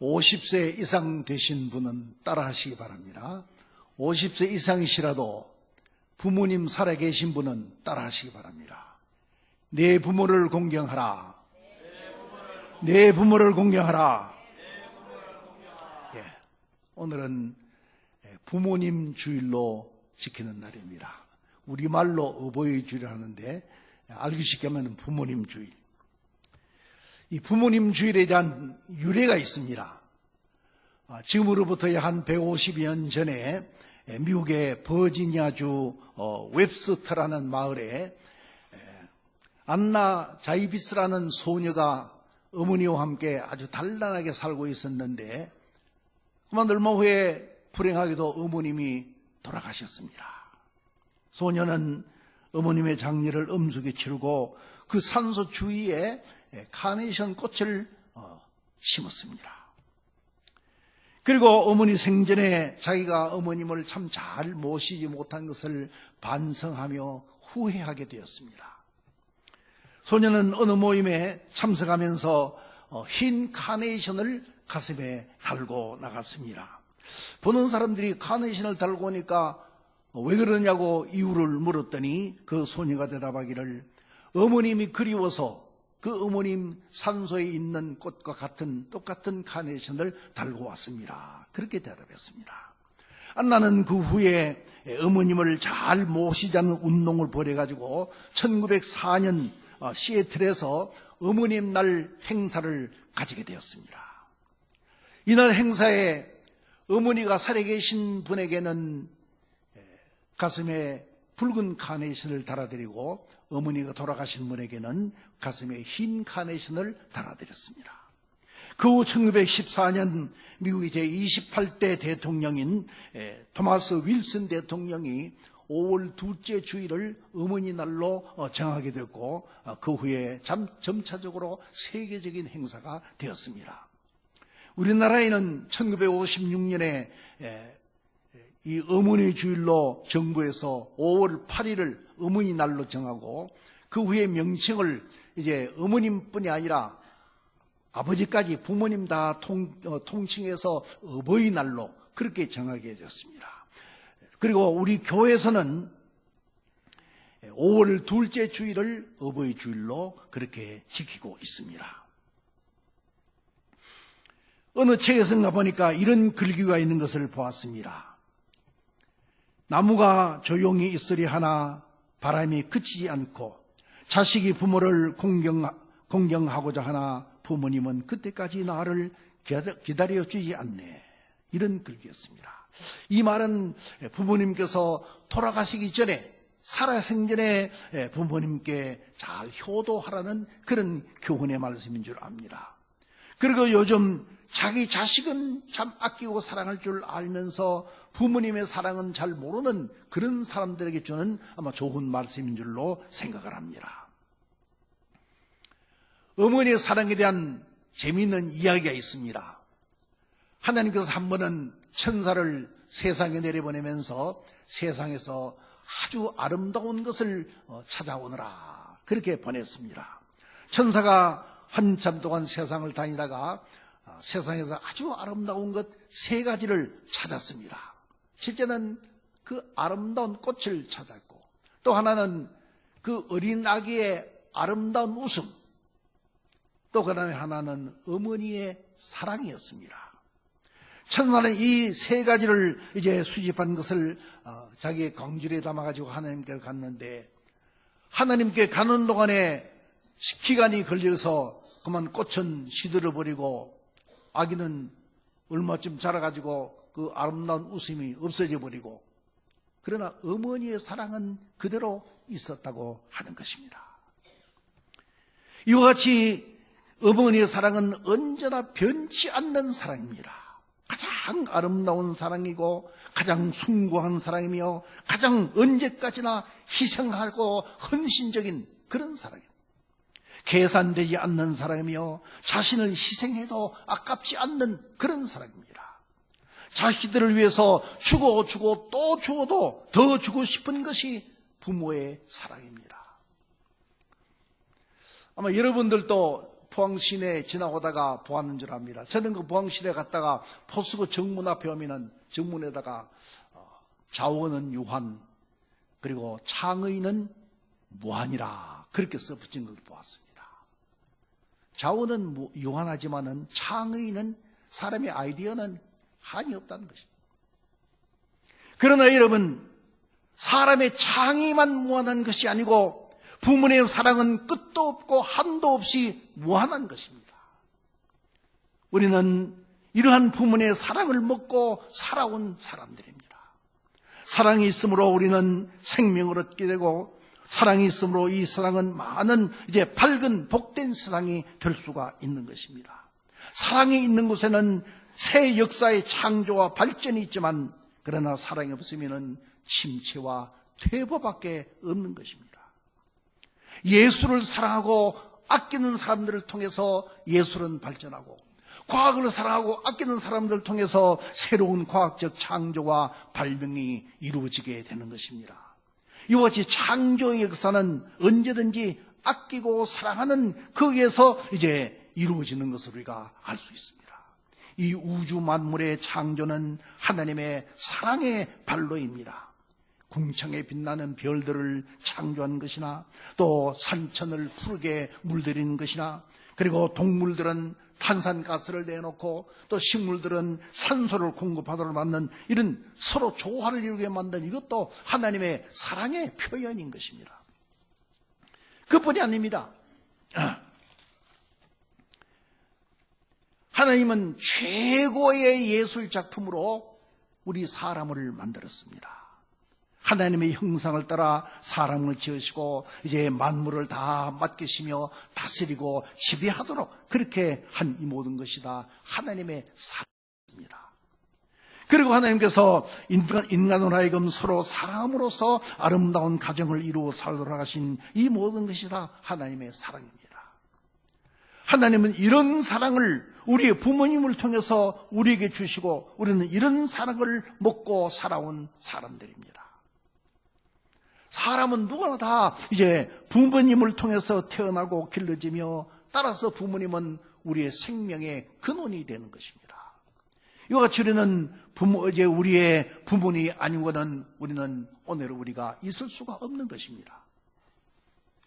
50세 이상 되신 분은 따라 하시기 바랍니다. 50세 이상이시라도 부모님 살아계신 분은 따라 하시기 바랍니다. 내 부모를 공경하라. 내 부모를 공경하라. 예, 오늘은 부모님 주일로 지키는 날입니다. 우리말로 어버이 주일을 하는데 알기 쉽게 하면 부모님 주일. 이 부모님 주일에 대한 유래가 있습니다. 지금으로부터 한 150년 전에 미국의 버지니아주 웹스터라는 마을에 안나 자이비스라는 소녀가 어머니와 함께 아주 단란하게 살고 있었는데 그만 얼마 후에 불행하게도 어머님이 돌아가셨습니다. 소녀는 어머님의 장례를 엄숙히 치르고 그 산소 주위에 카네이션 꽃을 심었습니다. 그리고 어머니 생전에 자기가 어머님을 참 잘 모시지 못한 것을 반성하며 후회하게 되었습니다. 소녀는 어느 모임에 참석하면서 흰 카네이션을 가슴에 달고 나갔습니다. 보는 사람들이 카네이션을 달고 오니까 왜 그러냐고 이유를 물었더니 그 소녀가 대답하기를 어머님이 그리워서 그 어머님 산소에 있는 꽃과 같은 똑같은 카네이션을 달고 왔습니다. 그렇게 대답했습니다. 안나는 그 후에 어머님을 잘 모시자는 운동을 벌여가지고 1904년 시애틀에서 어머님 날 행사를 가지게 되었습니다. 이날 행사에 어머니가 살아계신 분에게는 가슴에 붉은 카네이션을 달아드리고 어머니가 돌아가신 분에게는 가슴에 흰 카네이션을 달아드렸습니다. 그 후 1914년 미국의 제28대 대통령인 토마스 윌슨 대통령이 5월 둘째 주일을 어머니 날로 정하게 됐고 그 후에 점차적으로 세계적인 행사가 되었습니다. 우리나라에는 1956년에 이 어머니 주일로 정부에서 5월 8일을 어머니 날로 정하고 그 후에 명칭을 이제 어머님뿐이 아니라 아버지까지 부모님 다 통칭해서 어버이날로 그렇게 정하게 되었습니다. 그리고 우리 교회에서는 5월 둘째 주일을 어버이 주일로 그렇게 지키고 있습니다. 어느 책에선가 보니까 이런 글귀가 있는 것을 보았습니다. 나무가 조용히 있으리 하나 바람이 그치지 않고 자식이 부모를 공경하고자 하나 부모님은 그때까지 나를 기다려주지 않네. 이런 글귀였습니다. 이 말은 부모님께서 돌아가시기 전에 살아생전에 부모님께 잘 효도하라는 그런 교훈의 말씀인 줄 압니다. 그리고 요즘 자기 자식은 참 아끼고 사랑할 줄 알면서 부모님의 사랑은 잘 모르는 그런 사람들에게 주는 아마 좋은 말씀인 줄로 생각을 합니다. 어머니의 사랑에 대한 재미있는 이야기가 있습니다. 하나님께서 한 번은 천사를 세상에 내려보내면서 세상에서 아주 아름다운 것을 찾아오느라 그렇게 보냈습니다. 천사가 한참 동안 세상을 다니다가 세상에서 아주 아름다운 것 3가지를 찾았습니다. 첫째는 그 아름다운 꽃을 찾았고 또 하나는 그 어린 아기의 아름다운 웃음, 또 그다음에 하나는 어머니의 사랑이었습니다. 천사는 이 3가지를 이제 수집한 것을 자기의 광주리에 담아가지고 하나님께 갔는데 하나님께 가는 동안에 기간이 걸려서 그만 꽃은 시들어버리고 아기는 얼마쯤 자라가지고 그 아름다운 웃음이 없어져 버리고 그러나 어머니의 사랑은 그대로 있었다고 하는 것입니다. 이와 같이 어머니의 사랑은 언제나 변치 않는 사랑입니다. 가장 아름다운 사랑이고 가장 숭고한 사랑이며 가장 언제까지나 희생하고 헌신적인 그런 사랑입니다. 계산되지 않는 사랑이며 자신을 희생해도 아깝지 않는 그런 사랑입니다. 자식들을 위해서 주고 또 주어도 더 주고 싶은 것이 부모의 사랑입니다. 아마 여러분들도 포항시내 지나오다가 보았는 줄 압니다. 저는 그 포항시내 갔다가 포스코 정문 앞에 오면은 정문에다가 자원은 유한, 그리고 창의는 무한이라 그렇게 써붙인 것을 보았습니다. 자원은 유한하지만은 창의는, 사람의 아이디어는 한이 없다는 것입니다. 그러나 여러분, 사람의 창의만 무한한 것이 아니고 부모님의 사랑은 끝도 없고 한도 없이 무한한 것입니다. 우리는 이러한 부모님의 사랑을 먹고 살아온 사람들입니다. 사랑이 있으므로 우리는 생명을 얻게 되고, 사랑이 있으므로 이 사랑은 많은 이제 밝은 복된 세상이 될 수가 있는 것입니다. 사랑이 있는 곳에는 새 역사의 창조와 발전이 있지만, 그러나 사랑이 없으면 침체와 퇴보밖에 없는 것입니다. 예술을 사랑하고 아끼는 사람들을 통해서 예술은 발전하고, 과학을 사랑하고 아끼는 사람들을 통해서 새로운 과학적 창조와 발명이 이루어지게 되는 것입니다. 이와 같이 창조의 역사는 언제든지 아끼고 사랑하는 거기에서 이제 이루어지는 것을 우리가 알 수 있습니다. 이 우주 만물의 창조는 하나님의 사랑의 발로입니다. 궁창에 빛나는 별들을 창조한 것이나, 또 산천을 푸르게 물들이는 것이나, 그리고 동물들은 탄산가스를 내놓고 또 식물들은 산소를 공급하도록 만든 이런 서로 조화를 이루게 만든 이것도 하나님의 사랑의 표현인 것입니다. 그뿐이 아닙니다. 하나님은 최고의 예술 작품으로 우리 사람을 만들었습니다. 하나님의 형상을 따라 사람을 지으시고 이제 만물을 다 맡기시며 다스리고 지배하도록 그렇게 한 이 모든 것이 다 하나님의 사랑입니다. 그리고 하나님께서 인간으로 하여금 서로 사랑함으로써 아름다운 가정을 이루어 살도록 하신 이 모든 것이 다 하나님의 사랑입니다. 하나님은 이런 사랑을 우리의 부모님을 통해서 우리에게 주시고, 우리는 이런 사랑을 먹고 살아온 사람들입니다. 사람은 누구나 다 이제 부모님을 통해서 태어나고 길러지며, 따라서 부모님은 우리의 생명의 근원이 되는 것입니다. 이와 같이 우리는 이제 우리의 부모님이 아니고는 우리는 오늘 우리가 있을 수가 없는 것입니다.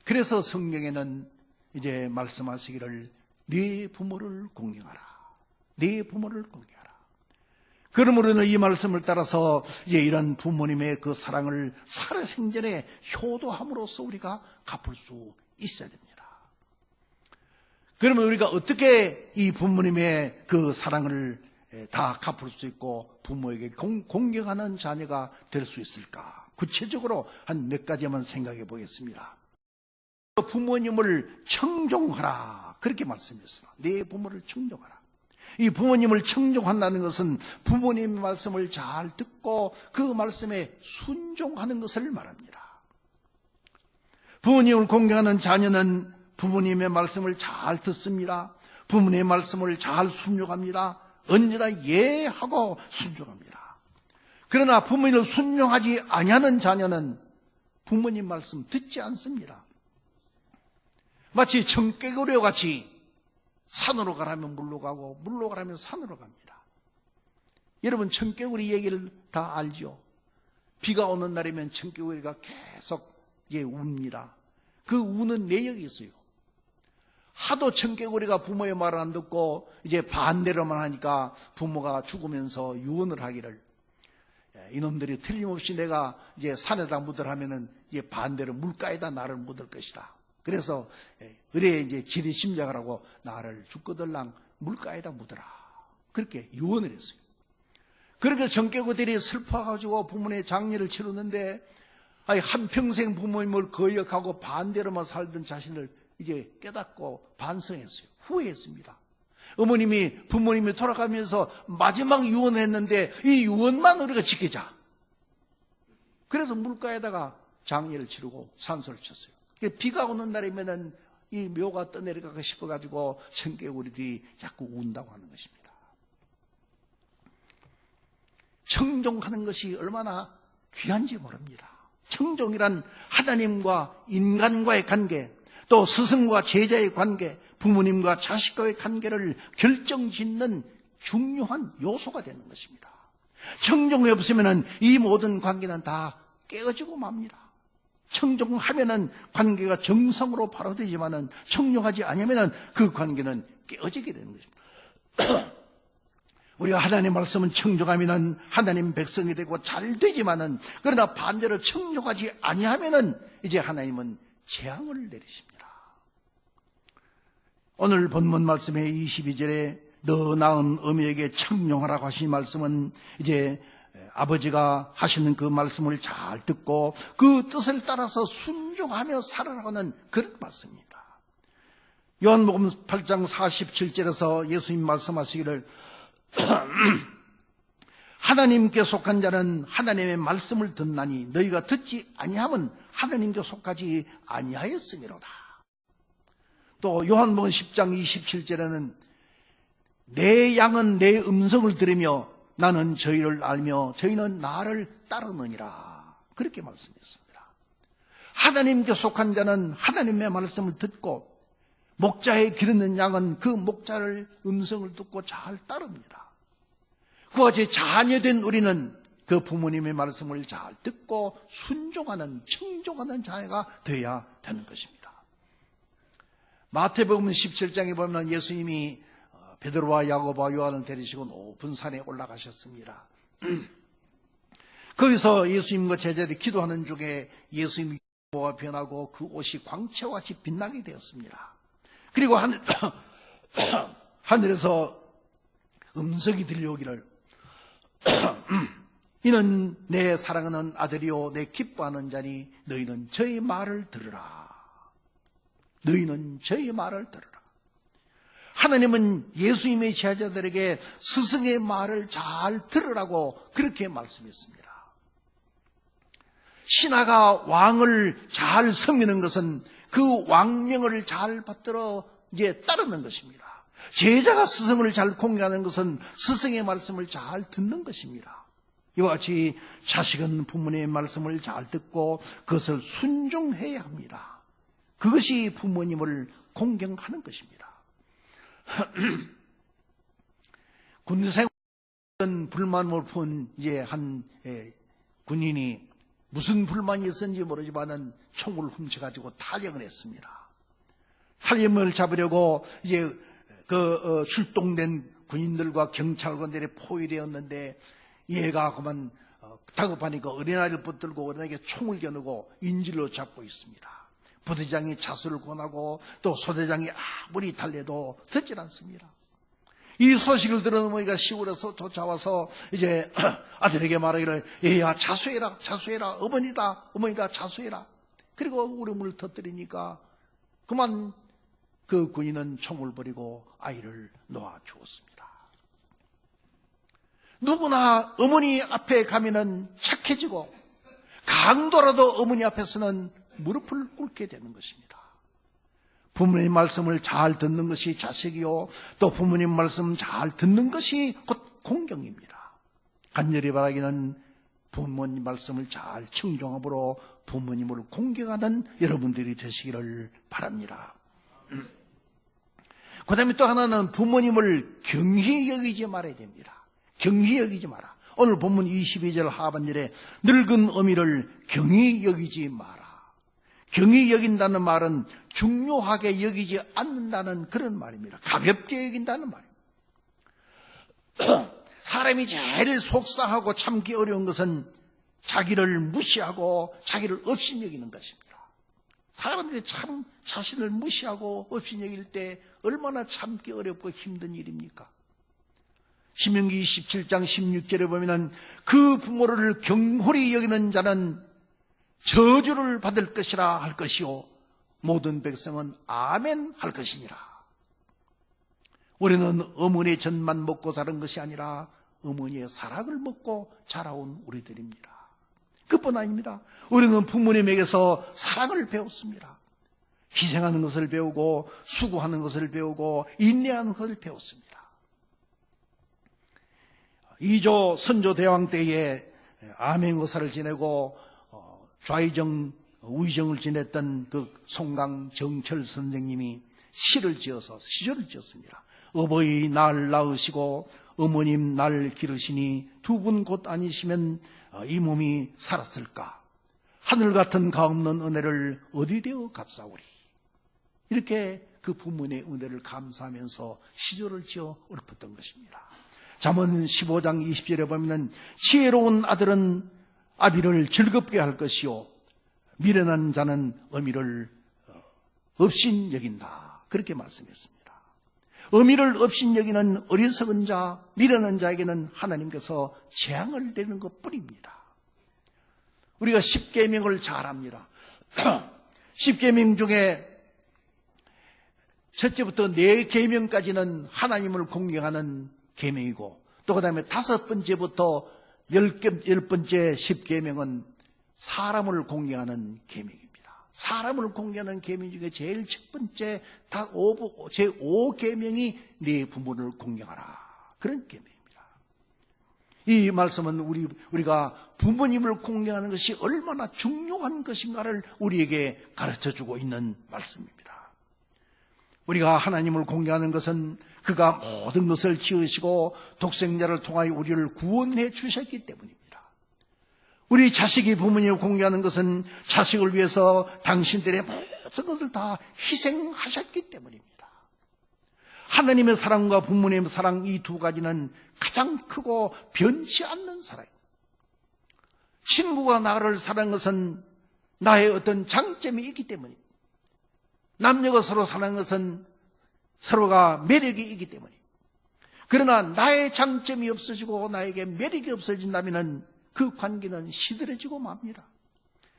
그래서 성경에는 이제 말씀하시기를 네 부모를 공경하라. 네 부모를 공경하라. 그러므로는 이 말씀을 따라서 이런 부모님의 그 사랑을 살아생전에 효도함으로써 우리가 갚을 수 있어야 됩니다. 그러면 우리가 어떻게 이 부모님의 그 사랑을 다 갚을 수 있고 부모에게 공경하는 자녀가 될 수 있을까? 구체적으로 한 몇 가지만 생각해 보겠습니다. 부모님을 청종하라, 그렇게 말씀했습니다. 내 부모를 청종하라. 이 부모님을 청종한다는 것은 부모님의 말씀을 잘 듣고 그 말씀에 순종하는 것을 말합니다. 부모님을 공경하는 자녀는 부모님의 말씀을 잘 듣습니다. 부모님의 말씀을 잘 순종합니다. 언제나 예하고 순종합니다. 그러나 부모님을 순종하지 아니하는 자녀는 부모님 말씀 듣지 않습니다. 마치 청개구리와 같이 산으로 가라면 물로 가고 물로 가라면 산으로 갑니다. 여러분, 청개구리 얘기를 다 알죠? 비가 오는 날이면 청개구리가 계속 웁니다. 그 우는 내역이 있어요. 하도 청개구리가 부모의 말을 안 듣고 이제 반대로만 하니까 부모가 죽으면서 유언을 하기를, 이놈들이 틀림없이 내가 이제 산에다 묻으라 하면은 이제 반대로 물가에다 나를 묻을 것이다. 그래서 의뢰에 이제 지리 심작을 하고 나를 죽거들랑 물가에다 묻어라, 그렇게 유언을 했어요. 그렇게 청개구리들이 슬퍼가지고 부모님의 장례를 치르는데, 한평생 부모님을 거역하고 반대로만 살던 자신을 이제 깨닫고 반성했어요. 후회했습니다. 어머님이 부모님이 돌아가면서 마지막 유언을 했는데 이 유언만 우리가 지키자. 그래서 물가에다가 장례를 치르고 산소를 쳤어요. 비가 오는 날이면은 이 묘가 떠내려가고 싶어가지고 청개구리들이 자꾸 운다고 하는 것입니다. 청종하는 것이 얼마나 귀한지 모릅니다. 청종이란 하나님과 인간과의 관계, 또 스승과 제자의 관계, 부모님과 자식과의 관계를 결정짓는 중요한 요소가 되는 것입니다. 청종이 없으면 이 모든 관계는 다 깨어지고 맙니다. 청종하면 관계가 정상으로 바로 되지만 청종하지 않으면 그 관계는 깨어지게 되는 것입니다. 우리가 하나님의 말씀은 청종하면 하나님 백성이 되고 잘 되지만은, 그러나 반대로 청종하지 아니하면은 이제 하나님은 재앙을 내리십니다. 오늘 본문 말씀의 22절에 너 낳은 어미에게 청종하라고 하신 말씀은 이제 아버지가 하시는 그 말씀을 잘 듣고 그 뜻을 따라서 순종하며 살아라고 하는 그런 말씀입니다. 요한복음 8장 47절에서 예수님 말씀하시기를 하나님께 속한 자는 하나님의 말씀을 듣나니 너희가 듣지 아니하면 하나님께 속하지 아니하였음이로다. 또 요한복음 10장 27절에는 내 양은 내 음성을 들으며 나는 저희를 알며 저희는 나를 따르느니라, 그렇게 말씀했습니다. 하나님께 속한 자는 하나님의 말씀을 듣고 목자의 기르는 양은 그 목자를 음성을 듣고 잘 따릅니다. 그와 같이 자녀된 우리는 그 부모님의 말씀을 잘 듣고 순종하는, 청종하는 자가 되어야 되는 것입니다. 마태복음 17장에 보면 예수님이 베드로와 야고보와 요한을 데리시고 높은 산에 올라가셨습니다. 거기서 예수님과 제자들이 기도하는 중에 예수님의 모가 변하고 그 옷이 광채와 같이 빛나게 되었습니다. 그리고 하늘에서 음성이 들려오기를 이는 내 사랑하는 아들이요 내 기뻐하는 자니 너희는 저의 말을 들으라. 너희는 저의 말을 들으라. 하나님은 예수님의 제자들에게 스승의 말을 잘 들으라고 그렇게 말씀했습니다. 신하가 왕을 잘 섬기는 것은 그 왕명을 잘 받들어 이제 따르는 것입니다. 제자가 스승을 잘 공경하는 것은 스승의 말씀을 잘 듣는 것입니다. 이와 같이 자식은 부모님의 말씀을 잘 듣고 그것을 순종해야 합니다. 그것이 부모님을 공경하는 것입니다. 군생활 불만을 푼 한 군인이 무슨 불만이 있었는지 모르지만은 총을 훔쳐가지고 탈영을 했습니다. 탈영을 잡으려고 이제 출동된 군인들과 경찰관들이 포위되었는데 얘가 그만 다급하니까 어린아이를 붙들고 어린아이에게 총을 겨누고 인질로 잡고 있습니다. 부대장이 자수를 권하고 또 소대장이 아무리 달래도 듣질 않습니다. 이 소식을 들은 어머니가 시골에서 쫓아와서 이제 아들에게 말하기를 얘야 자수해라, 자수해라, 어머니다 자수해라. 그리고 울음을 터뜨리니까 그만 그 군인은 총을 버리고 아이를 놓아 주었습니다. 누구나 어머니 앞에 가면은 착해지고 강도라도 어머니 앞에서는 무릎을 꿇게 되는 것입니다. 부모님 말씀을 잘 듣는 것이 자식이요, 또 부모님 말씀 잘 듣는 것이 곧 공경입니다. 간절히 바라기는 부모님 말씀을 잘 청종함으로 부모님을 공경하는 여러분들이 되시기를 바랍니다. 그 다음에 또 하나는 부모님을 경히 여기지 말아야 됩니다. 경히 여기지 마라. 오늘 본문 22절 하반절에 늙은 어미를 경히 여기지 마라. 경히 여긴다는 말은 중요하게 여기지 않는다는 그런 말입니다. 가볍게 여긴다는 말입니다. 사람이 제일 속상하고 참기 어려운 것은 자기를 무시하고 자기를 없인 여기는 것입니다. 사람들이 참 자신을 무시하고 없인 여길 때 얼마나 참기 어렵고 힘든 일입니까? 신명기 27장 16절에 보면 그 부모를 경홀히 여기는 자는 저주를 받을 것이라 할 것이요 모든 백성은 아멘 할 것이니라. 우리는 어머니의 젖만 먹고 자란 것이 아니라 어머니의 사랑을 먹고 자라온 우리들입니다. 그뿐 아닙니다. 우리는 부모님에게서 사랑을 배웠습니다. 희생하는 것을 배우고 수고하는 것을 배우고 인내하는 것을 배웠습니다. 2조 선조대왕 때에 암행어사를 지내고 좌의정, 우의정을 지냈던 그 송강 정철 선생님이 시를 지어서 시조를 지었습니다. 어버이 날 낳으시고 어머님 날 기르시니 두 분 곧 아니시면 이 몸이 살았을까. 하늘 같은 가없는 은혜를 어디 되어 갚사오리. 이렇게 그 부모님의 은혜를 감사하면서 시조를 지어 읊었던 것입니다. 잠언 15장 20절에 보면 지혜로운 아들은 아비를 즐겁게 할 것이요 미련한 자는 어미를 업신 여긴다. 그렇게 말씀했습니다. 어미를 업신 여기는 어리석은 자, 미련한 자에게는 하나님께서 재앙을 내는 것뿐입니다. 우리가 10계명을 잘 압니다. 10계명 중에 첫째부터 4계명까지는 하나님을 공경하는 계명이고, 또 그 다음에 5번째부터 10번째 10계명은 사람을 공경하는 계명입니다. 사람을 공경하는 계명 중에 제일 첫 번째 제5계명이 네 부모를 공경하라. 그런 계명입니다. 이 말씀은 우리가 부모님을 공경하는 것이 얼마나 중요한 것인가를 우리에게 가르쳐주고 있는 말씀입니다. 우리가 하나님을 공경하는 것은 그가 모든 것을 지으시고 독생자를 통하여 우리를 구원해 주셨기 때문입니다. 우리 자식이 부모님을 공경하는 것은 자식을 위해서 당신들의 모든 것을 다 희생하셨기 때문입니다. 하나님의 사랑과 부모님의 사랑, 이 두 가지는 가장 크고 변치 않는 사랑입니다. 친구가 나를 사랑하는 것은 나의 어떤 장점이 있기 때문입니다. 남녀가 서로 사랑하는 것은 서로가 매력이 있기 때문입니다. 그러나 나의 장점이 없어지고 나에게 매력이 없어진다면 그 관계는 시들해지고 맙니다.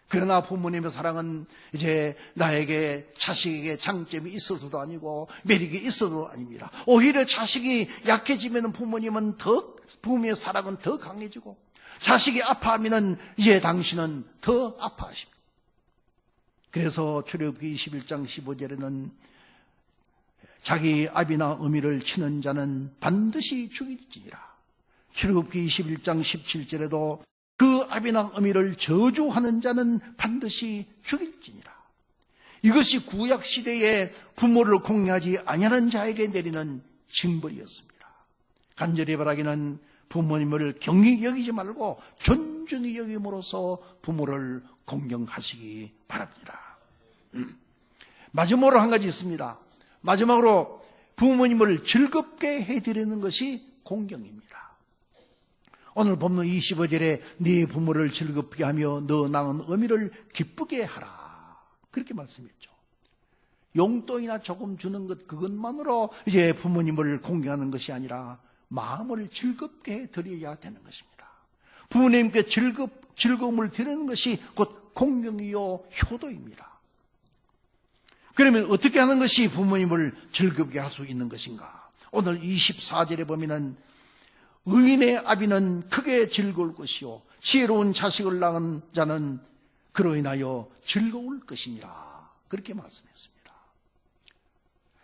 그러나 부모님의 사랑은 이제 나에게 자식에게 장점이 있어서도 아니고 매력이 있어도 아닙니다. 오히려 자식이 약해지면 부모님의 사랑은 더 강해지고, 자식이 아파하면 이제 당신은 더 아파하십니다. 그래서 출애굽기 21장 15절에는 자기 아비나 어미를 치는 자는 반드시 죽일지니라. 출애굽기 21장 17절에도 그 아비나 어미를 저주하는 자는 반드시 죽일지니라. 이것이 구약시대에 부모를 공경하지 아니하는 자에게 내리는 징벌이었습니다. 간절히 바라기는 부모님을 경히 여기지 말고 존중히 여김으로써 부모를 공경하시기 바랍니다. 마지막으로 한 가지 있습니다. 마지막으로 부모님을 즐겁게 해드리는 것이 공경입니다. 오늘 본문 25절에 네 부모를 즐겁게 하며 너 낳은 어미를 기쁘게 하라. 그렇게 말씀했죠. 용돈이나 조금 주는 것, 그것만으로 이제 부모님을 공경하는 것이 아니라 마음을 즐겁게 드려야 되는 것입니다. 부모님께 즐거움을 드리는 것이 곧 공경이요 효도입니다. 그러면 어떻게 하는 것이 부모님을 즐겁게 할 수 있는 것인가? 오늘 24절에 보면은 의인의 아비는 크게 즐거울 것이요 지혜로운 자식을 낳은 자는 그로 인하여 즐거울 것이니라. 그렇게 말씀했습니다.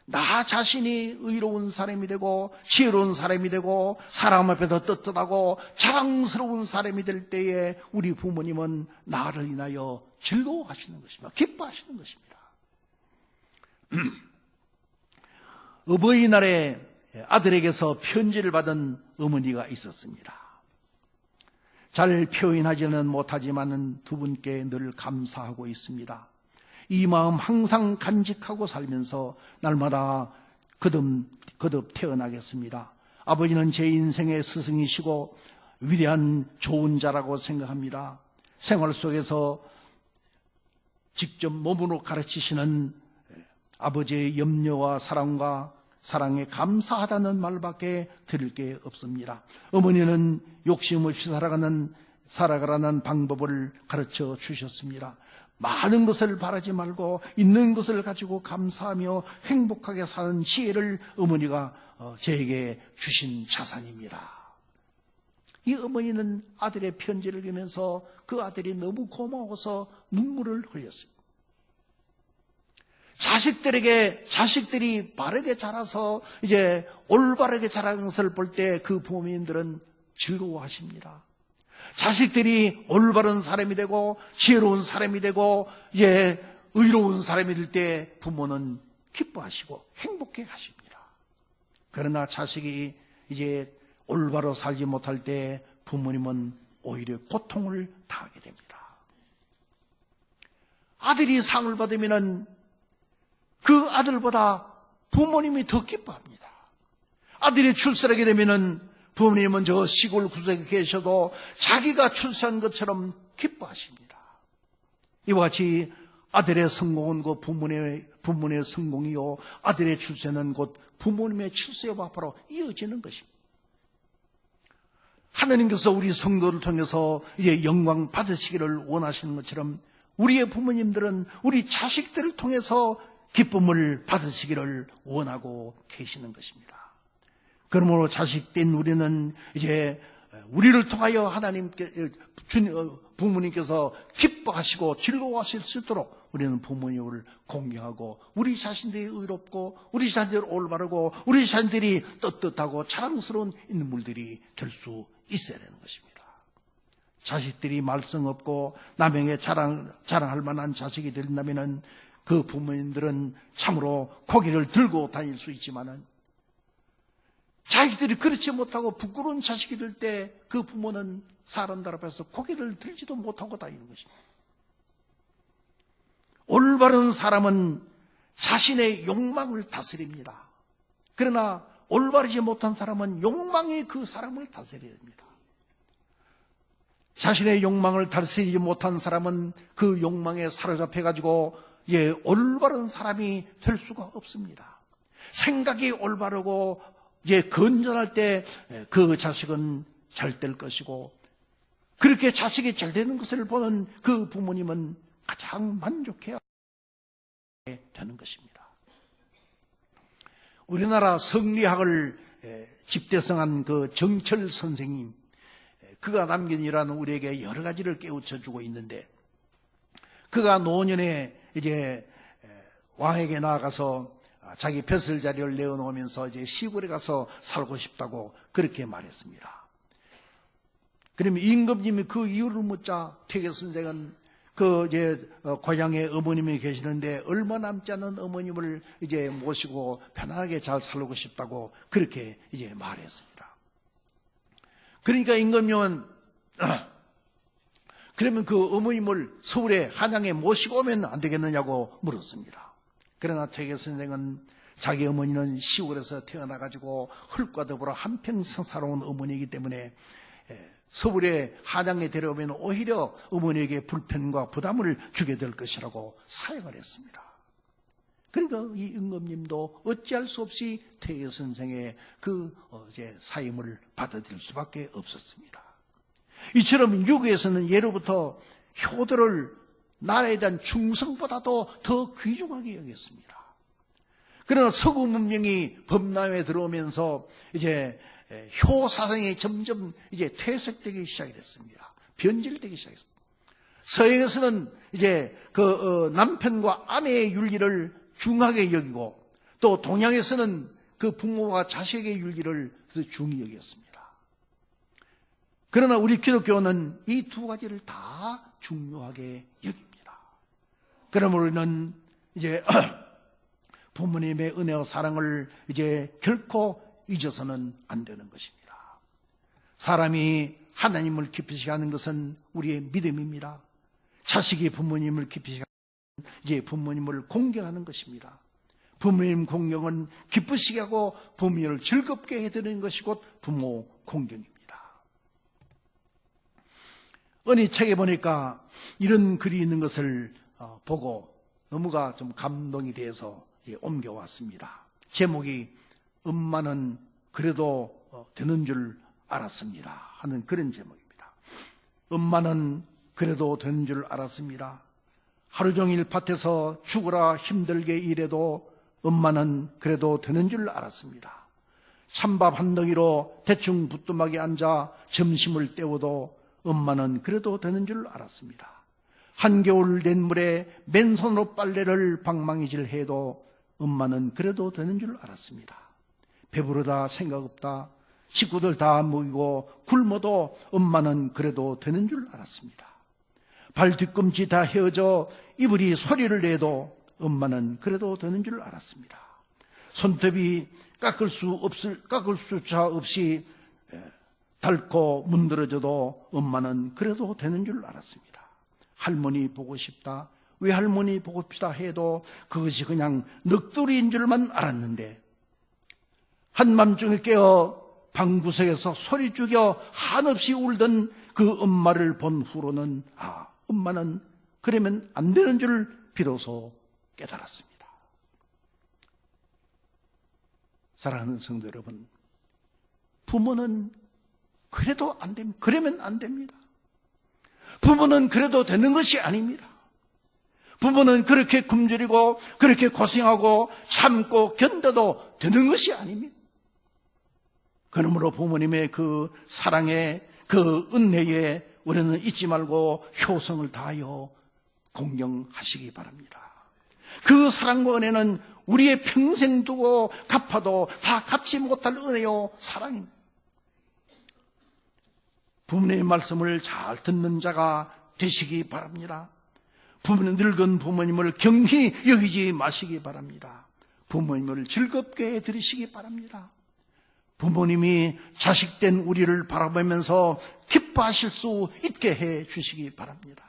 나 자신이 의로운 사람이 되고 지혜로운 사람이 되고 사람 앞에서 떳떳하고 자랑스러운 사람이 될 때에 우리 부모님은 나를 인하여 즐거워하시는 것입니다. 기뻐하시는 것입니다. 어버이날에 아들에게서 편지를 받은 어머니가 있었습니다. 잘 표현하지는 못하지만 두 분께 늘 감사하고 있습니다. 이 마음 항상 간직하고 살면서 날마다 거듭 태어나겠습니다. 아버지는 제 인생의 스승이시고 위대한 좋은 자라고 생각합니다. 생활 속에서 직접 몸으로 가르치시는 아버지의 염려와 사랑에 감사하다는 말밖에 드릴 게 없습니다. 어머니는 욕심 없이 살아가라는 방법을 가르쳐 주셨습니다. 많은 것을 바라지 말고 있는 것을 가지고 감사하며 행복하게 사는 지혜를 어머니가 저에게 주신 자산입니다. 이 어머니는 아들의 편지를 읽으면서 그 아들이 너무 고마워서 눈물을 흘렸습니다. 자식들이 바르게 자라서 이제 올바르게 자라는 것을 볼 때 그 부모님들은 즐거워하십니다. 자식들이 올바른 사람이 되고 지혜로운 사람이 되고 의로운 사람이 될 때 부모는 기뻐하시고 행복해 하십니다. 그러나 자식이 이제 올바로 살지 못할 때 부모님은 오히려 고통을 당하게 됩니다. 아들이 상을 받으면 그 아들보다 부모님이 더 기뻐합니다. 아들이 출세하게 되면 부모님은 저 시골 구석에 계셔도 자기가 출세한 것처럼 기뻐하십니다. 이와 같이 아들의 성공은 곧 부모님의 성공이요, 아들의 출세는 곧 부모님의 출세와 앞으로 이어지는 것입니다. 하나님께서 우리 성도를 통해서 이제 영광 받으시기를 원하시는 것처럼 우리의 부모님들은 우리 자식들을 통해서 기쁨을 받으시기를 원하고 계시는 것입니다. 그러므로 자식된 우리는 이제 우리를 통하여 부모님께서 기뻐하시고 즐거워하실 수 있도록 우리는 부모님을 공경하고 우리 자신들이 의롭고 우리 자신들이 올바르고 우리 자신들이 떳떳하고 자랑스러운 인물들이 될 수 있어야 되는 것입니다. 자식들이 말썽 없고 남에게 자랑할 만한 자식이 된다면 그 부모님들은 참으로 고개를 들고 다닐 수 있지만은 자식들이 그렇지 못하고 부끄러운 자식이 될 때 그 부모는 사람들 앞에서 고개를 들지도 못하고 다니는 것입니다. 올바른 사람은 자신의 욕망을 다스립니다. 그러나 올바르지 못한 사람은 욕망이 그 사람을 다스려야 됩니다. 자신의 욕망을 다스리지 못한 사람은 그 욕망에 사로잡혀가지고 올바른 사람이 될 수가 없습니다. 생각이 올바르고 건전할 때 그 자식은 잘 될 것이고, 그렇게 자식이 잘 되는 것을 보는 그 부모님은 가장 만족해야 되는 것입니다. 우리나라 성리학을 집대성한 그 정철 선생님, 그가 남긴 일화는 우리에게 여러 가지를 깨우쳐 주고 있는데, 그가 노년에 이제 왕에게 나아가서 자기 벼슬자리를 내어놓으면서 이제 시골에 가서 살고 싶다고 그렇게 말했습니다. 그러면 임금님이 그 이유를 묻자 퇴계 선생은 고향에 어머님이 계시는데 얼마 남지 않은 어머님을 이제 모시고 편안하게 잘 살고 싶다고 그렇게 이제 말했습니다. 그러니까 임금님은 그러면 그 어머님을 서울에 한양에 모시고 오면 안 되겠느냐고 물었습니다. 그러나 퇴계 선생은 자기 어머니는 시골에서 태어나가지고 흙과 더불어 한평생 살아온 어머니이기 때문에 서울에 한양에 데려오면 오히려 어머니에게 불편과 부담을 주게 될 것이라고 사역을 했습니다. 그러니까 이 임금님도 어찌할 수 없이 퇴계 선생의 그 사임을 받아들일 수밖에 없었습니다. 이처럼 유교에서는 예로부터 효도를 나라에 대한 충성보다도 더 귀중하게 여겼습니다. 그러나 서구 문명이 범람에 들어오면서 이제 효 사상이 점점 이제 퇴색되기 시작했습니다. 변질되기 시작했습니다. 서양에서는 이제 남편과 아내의 윤리를 중하게 여기고, 또 동양에서는 그 부모와 자식의 윤리를 중히 여겼습니다. 그러나 우리 기독교는 이 두 가지를 다 중요하게 여깁니다. 그러므로 우리는 이제 부모님의 은혜와 사랑을 이제 결코 잊어서는 안 되는 것입니다. 사람이 하나님을 기쁘시게 하는 것은 우리의 믿음입니다. 자식이 부모님을 기쁘시게 하는 것은 이제 부모님을 공경하는 것입니다. 부모님 공경은 기쁘시게 하고 부모를 즐겁게 해드리는 것이 곧 부모 공경입니다. 어느 책에 보니까 이런 글이 있는 것을 보고 너무가 좀 감동이 돼서 옮겨왔습니다. 제목이 엄마는 그래도 되는 줄 알았습니다 하는 그런 제목입니다. 엄마는 그래도 되는 줄 알았습니다. 하루 종일 밭에서 죽으라 힘들게 일해도 엄마는 그래도 되는 줄 알았습니다. 찬밥 한 덩이로 대충 부뚜막에 앉아 점심을 때워도 엄마는 그래도 되는 줄 알았습니다. 한겨울 냇물에 맨손으로 빨래를 방망이질 해도 엄마는 그래도 되는 줄 알았습니다. 배부르다 생각 없다 식구들 다 먹이고 굶어도 엄마는 그래도 되는 줄 알았습니다. 발 뒤꿈치 다 헤어져 이불이 소리를 내도 엄마는 그래도 되는 줄 알았습니다. 손톱이 깎을 수차 없이 닳고 문드러져도 엄마는 그래도 되는 줄 알았습니다. 할머니 보고 싶다, 외할머니 보고 싶다 해도 그것이 그냥 넋두리인 줄만 알았는데, 한밤중에 깨어 방구석에서 소리 죽여 한없이 울던 그 엄마를 본 후로는 엄마는 그러면 안 되는 줄 비로소 깨달았습니다. 사랑하는 성도 여러분, 부모는 그래도 안 됩니다. 그러면 안 됩니다. 부모는 그래도 되는 것이 아닙니다. 부모는 그렇게 굶주리고 그렇게 고생하고 참고 견뎌도 되는 것이 아닙니다. 그러므로 부모님의 그 사랑에, 그 은혜에 우리는 잊지 말고 효성을 다하여 공경하시기 바랍니다. 그 사랑과 은혜는 우리의 평생 두고 갚아도 다 갚지 못할 은혜요 사랑입니다. 부모님의 말씀을 잘 듣는 자가 되시기 바랍니다. 늙은 부모님을 경히 여기지 마시기 바랍니다. 부모님을 즐겁게 들으시기 바랍니다. 부모님이 자식된 우리를 바라보면서 기뻐하실 수 있게 해 주시기 바랍니다.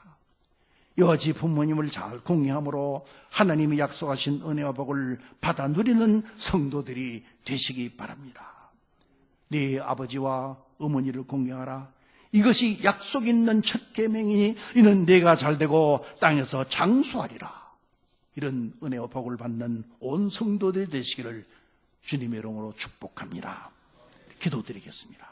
여지 부모님을 잘 공경함으로 하나님이 약속하신 은혜와 복을 받아 누리는 성도들이 되시기 바랍니다. 네 아버지와 어머니를 공경하라. 이것이 약속 있는 첫 계명이니 이는 내가 잘되고 땅에서 장수하리라. 이런 은혜와 복을 받는 온 성도들이 되시기를 주님의 이름으로 축복합니다. 기도드리겠습니다.